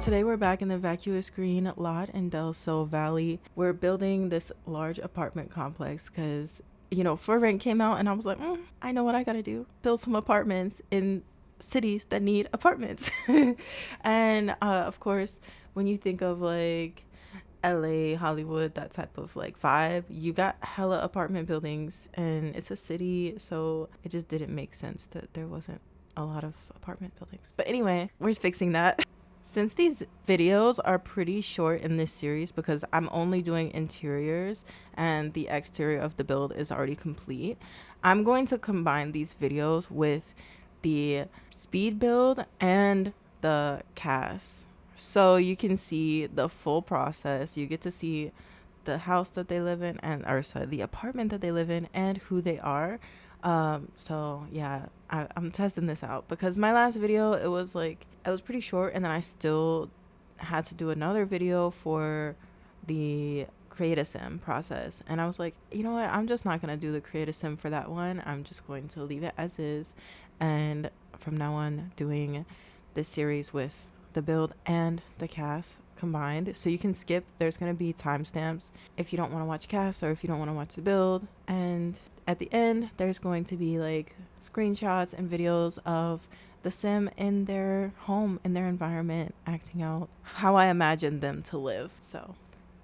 Today we're back in the Vacuous Green lot in Del Sol Valley. We're building this large apartment complex because, For Rent came out and I was like, I know what I gotta do. Build some apartments in cities that need apartments. And of course, when you think of like LA, Hollywood, that type of like vibe, you got hella apartment buildings and it's a city, so it just didn't make sense that there wasn't a lot of apartment buildings. But anyway, we're fixing that. Since these videos are pretty short in this series because I'm only doing interiors and the exterior of the build is already complete, I'm going to combine these videos with the speed build and the CAS. So you can see the full process. You get to see the house that they live in the apartment that they live in and who they are. So yeah, I'm testing this out because my last video, it was pretty short, and then I still had to do another video for the create a sim process, and I was like, you know what, I'm just not gonna do the create a sim for that one. I'm just going to leave it as is, and from now on doing this series with the build and the CAS combined, so you can skip. There's going to be timestamps if you don't want to watch CAS or if you don't want to watch the build, and at the end there's going to be like screenshots and videos of the sim in their home, in their environment, acting out how I imagine them to live. So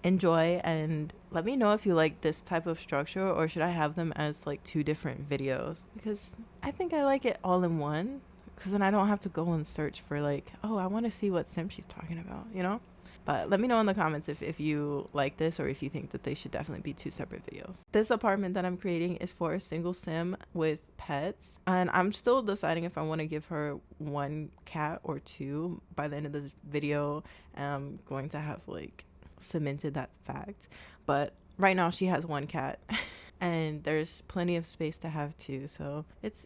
enjoy, and let me know if you like this type of structure, or should I have them as like two different videos, because I think I like it all in one, because then I don't have to go and search for like, oh, I want to see what sim she's talking about. But let me know in the comments if you like this, or if you think that they should definitely be two separate videos. This apartment that I'm creating is for a single sim with pets, and I'm still deciding if I want to give her one cat or two. By the end of this video, I'm going to have like cemented that fact, but right now she has one cat and there's plenty of space to have two, so it's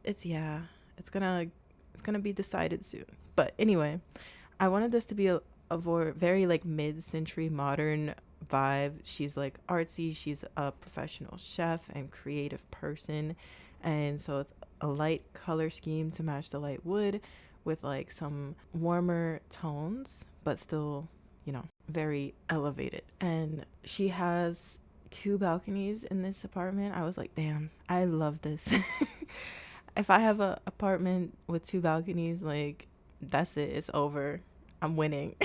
gonna be decided soon. But anyway, I wanted this to be a very like mid-century modern vibe. She's like artsy, she's a professional chef and creative person, and so it's a light color scheme to match the light wood with like some warmer tones, but still very elevated. And she has 2 balconies in this apartment. I was like, damn, I love this. If I have a apartment with 2 balconies, like, that's it, it's over, I'm winning.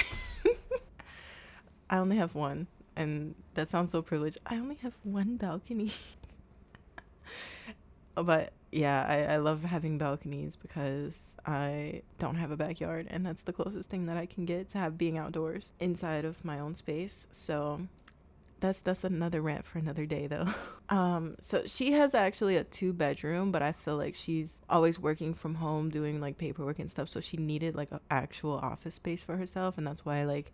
I only have one, and that sounds so privileged. I only have 1 balcony. But yeah, I love having balconies because I don't have a backyard, and that's the closest thing that I can get to being outdoors inside of my own space. So that's another rant for another day though. So she has actually a 2-bedroom, but I feel like she's always working from home doing like paperwork and stuff, so she needed like an actual office space for herself, and that's why like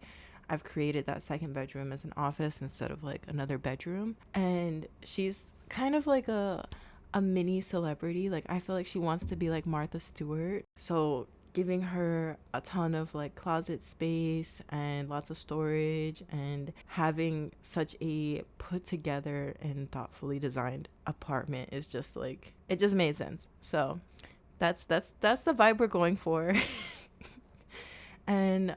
I've created that 2nd bedroom as an office instead of like another bedroom. And she's kind of like a mini celebrity. Like, I feel like she wants to be like Martha Stewart, so giving her a ton of like closet space and lots of storage, and having such a put together and thoughtfully designed apartment is just like, it just made sense. So that's the vibe we're going for. And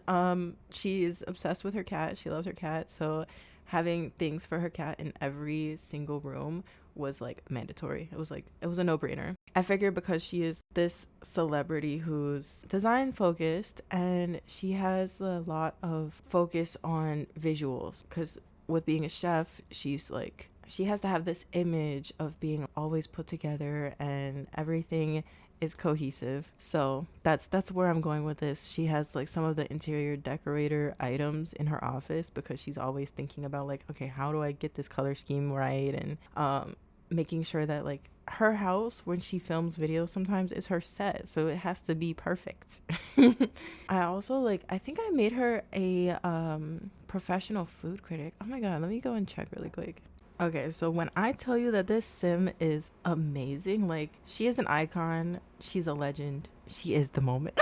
she is obsessed with her cat. She loves her cat, so having things for her cat in every single room was like mandatory. It was a no-brainer. I figured because she is this celebrity who's design focused, and she has a lot of focus on visuals, because with being a chef, she's like, she has to have this image of being always put together and everything is cohesive. So that's where I'm going with this. She has like some of the interior decorator items in her office because she's always thinking about like, okay, how do I get this color scheme right? And making sure that like her house, when she films videos, sometimes is her set, so it has to be perfect. I also I think I made her a professional food critic. Oh my god, let me go and check really quick. Okay, so when I tell you that this sim is amazing, like, she is an icon, she's a legend, she is the moment.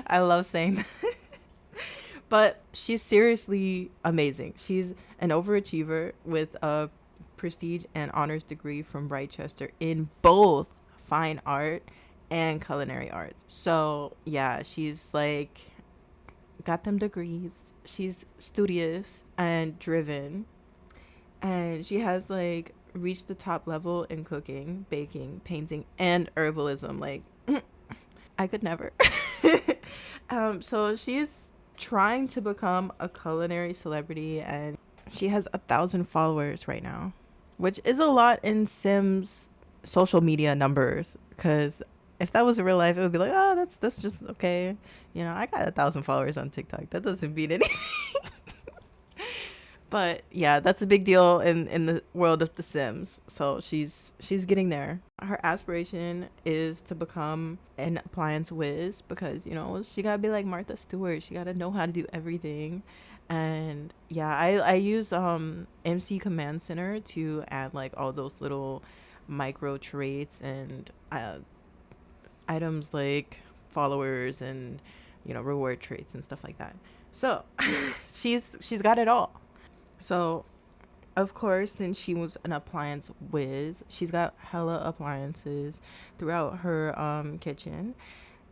I love saying that. But she's seriously amazing. She's an overachiever with a prestige and honors degree from Rochester in both fine art and culinary arts. So yeah, she's like got them degrees. She's studious and driven. And she has like reached the top level in cooking, baking, painting, and herbalism. Like, I could never. So she's trying to become a culinary celebrity, and she has 1,000 followers right now, which is a lot in Sims social media numbers. Because if that was real life, it would be like, oh, that's just okay. You know, I got 1,000 followers on TikTok. That doesn't mean anything. But yeah, that's a big deal in the world of The Sims. So she's getting there. Her aspiration is to become an appliance whiz because, you know, she gotta be like Martha Stewart. She gotta know how to do everything. And yeah, I use MC Command Center to add like all those little micro traits and items like followers and, you know, reward traits and stuff like that. So she's got it all. So, of course, since she was an appliance whiz, she's got hella appliances throughout her kitchen,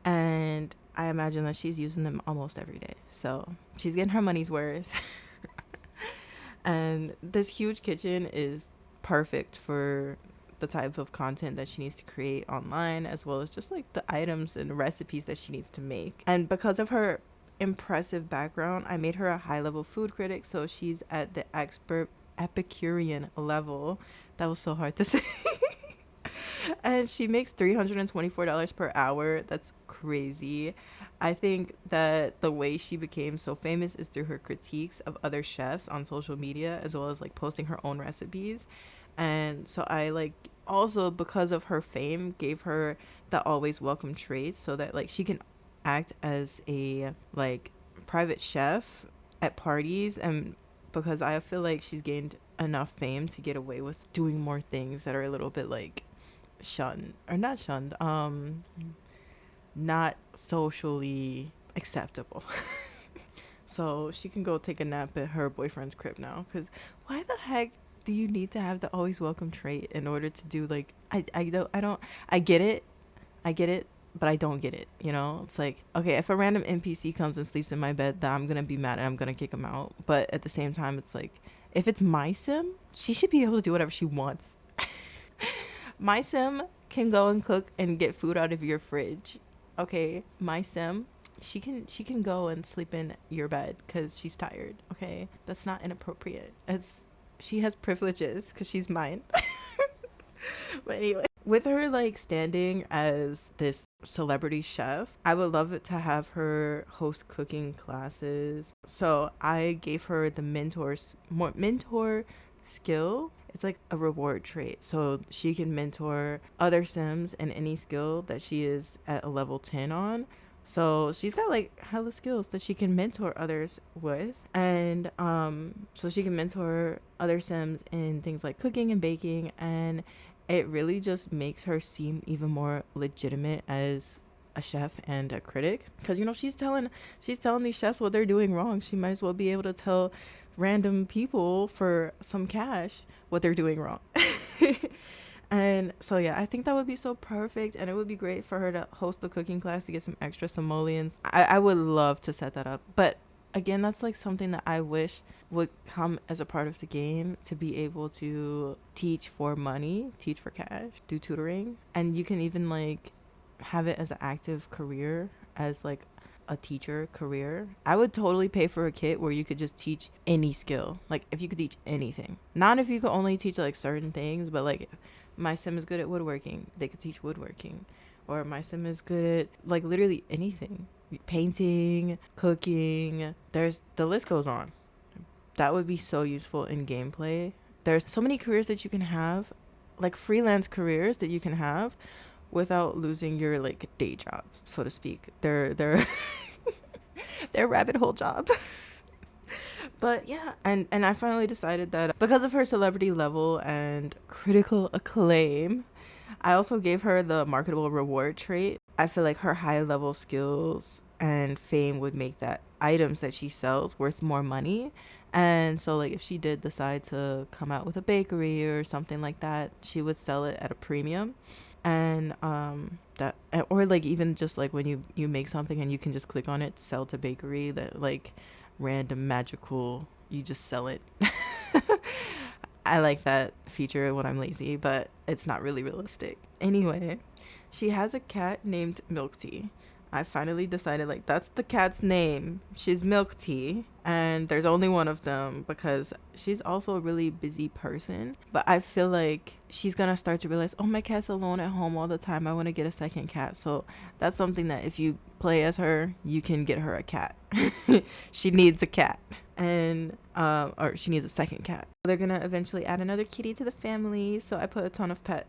and I imagine that she's using them almost every day. So she's getting her money's worth. And this huge kitchen is perfect for the type of content that she needs to create online, as well as just like the items and recipes that she needs to make. And because of her impressive background, I made her a high level food critic, so she's at the expert Epicurean level. That was so hard to say. And she makes $324 per hour. That's crazy. I think that the way she became so famous is through her critiques of other chefs on social media, as well as like posting her own recipes. And so I like also, because of her fame, gave her the always welcome traits so that like she can act as a like private chef at parties. And because I feel like she's gained enough fame to get away with doing more things that are a little bit like shunned, or not shunned, not socially acceptable. So she can go take a nap at her boyfriend's crib now, because why the heck do you need to have the always welcome trait in order to do like I get it, but I don't get it, you know? It's like, okay, if a random NPC comes and sleeps in my bed, then I'm gonna be mad and I'm gonna kick him out. But at the same time, it's like, if it's my sim, she should be able to do whatever she wants. My sim can go and cook and get food out of your fridge. Okay, my sim, she can go and sleep in your bed because she's tired. Okay, that's not inappropriate. She has privileges because she's mine. But anyway, with her like standing as this celebrity chef, I would love it to have her host cooking classes. So I gave her the mentor skill. It's like a reward trait, so she can mentor other sims in any skill that she is at a level 10 on. So she's got like hella skills that she can mentor others with. And so she can mentor other sims in things like cooking and baking, and it really just makes her seem even more legitimate as a chef and a critic, because, you know, she's telling these chefs what they're doing wrong. She might as well be able to tell random people for some cash what they're doing wrong. And so yeah, I think that would be so perfect, and it would be great for her to host the cooking class to get some extra simoleons. I would love to set that up, but again, that's like something that I wish would come as a part of the game, to be able to teach for money, teach for cash, do tutoring, and you can even like have it as an active career, as like a teacher career. I would totally pay for a kit where you could just teach any skill. Like if you could teach anything, not if you could only teach like certain things, but like if my sim is good at woodworking, they could teach woodworking. Or my sim is good at like literally anything, painting, cooking, the list goes on. That would be so useful in gameplay. There's so many careers that you can have, like freelance careers that you can have without losing your like day job, so to speak. They're they're rabbit hole jobs. But yeah, and I finally decided that because of her celebrity level and critical acclaim, I also gave her the marketable reward trait. I feel like her high level skills and fame would make that items that she sells worth more money. And so like if she did decide to come out with a bakery or something like that, she would sell it at a premium. And that, or like even just like when you make something and you can just click on it, sell to bakery, that like random magical, you just sell it. I like that feature when I'm lazy, but it's not really realistic. Anyway, she has a cat named Milk Tea. I finally decided, like, that's the cat's name. She's Milk Tea, and there's only one of them because she's also a really busy person. But I feel like she's gonna start to realize, oh, my cat's alone at home all the time. I want to get a second cat. So that's something that if you play as her, you can get her a cat. She needs a cat. And or she needs a second cat. They're gonna eventually add another kitty to the family, so I put a ton of pet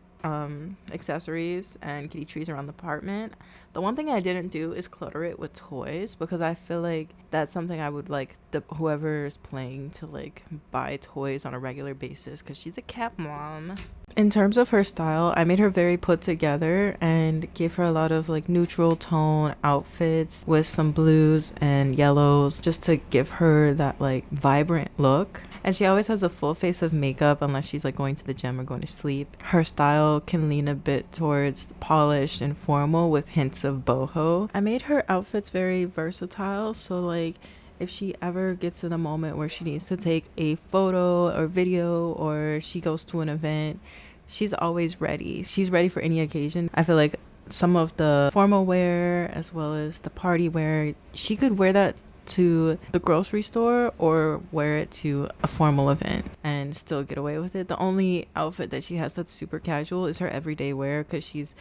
accessories and kitty trees around the apartment. The one thing I didn't do is clutter it with toys, because I feel like that's something I would like whoever is playing to like buy toys on a regular basis, because she's a cat mom. In terms of her style, I made her very put together and gave her a lot of like neutral tone outfits with some blues and yellows, just to give her that like vibrant look. And she always has a full face of makeup unless she's like going to the gym or going to sleep. Her style can lean a bit towards polished and formal with hints of boho. I made her outfits very versatile, so like if she ever gets in a moment where she needs to take a photo or video, or she goes to an event, she's always ready. She's ready for any occasion. I feel like some of the formal wear as well as the party wear, she could wear that to the grocery store or wear it to a formal event and still get away with it. The only outfit that she has that's super casual is her everyday wear, because she's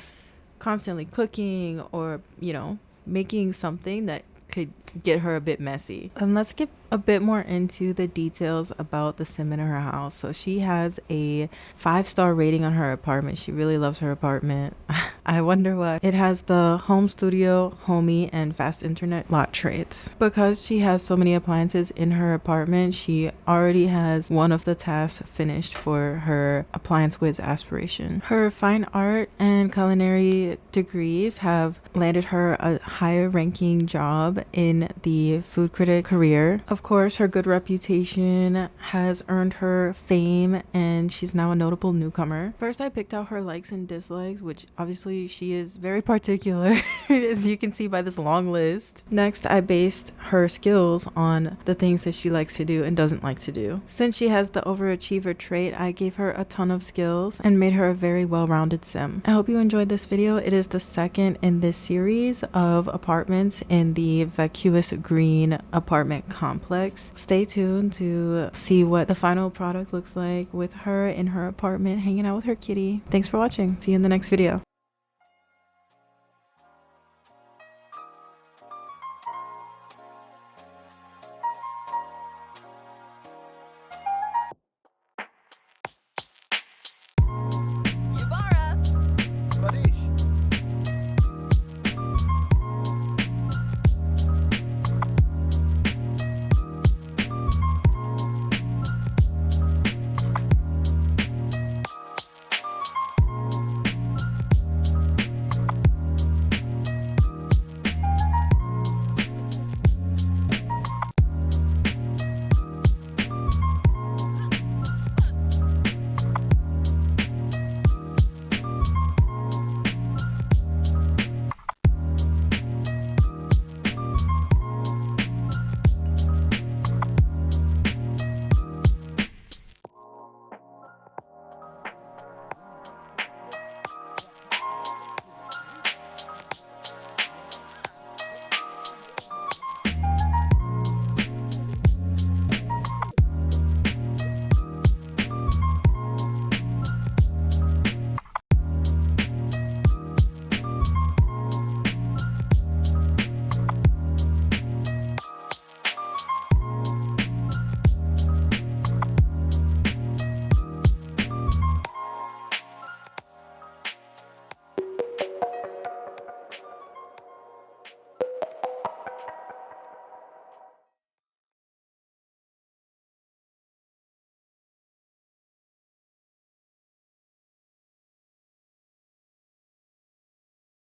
constantly cooking or, you know, making something that could get her a bit messy. And let's get a bit more into the details about the sim in her house. So she has a 5-star rating on her apartment. She really loves her apartment. I wonder why. It has the home studio, homey, and fast internet lot traits. Because she has so many appliances in her apartment, she already has one of the tasks finished for her appliance whiz aspiration. Her fine art and culinary degrees have landed her a higher ranking job in the food critic career. Of course, her good reputation has earned her fame, and she's now a notable newcomer. First, I picked out her likes and dislikes, which obviously she is very particular, as you can see by this long list. Next, I based her skills on the things that she likes to do and doesn't like to do. Since she has the overachiever trait, I gave her a ton of skills and made her a very well-rounded sim. I hope you enjoyed this video. It is the second in this series of apartments in the Vacuous green apartment complex. Stay tuned to see what the final product looks like with her in her apartment hanging out with her kitty. Thanks for watching. See you in the next video.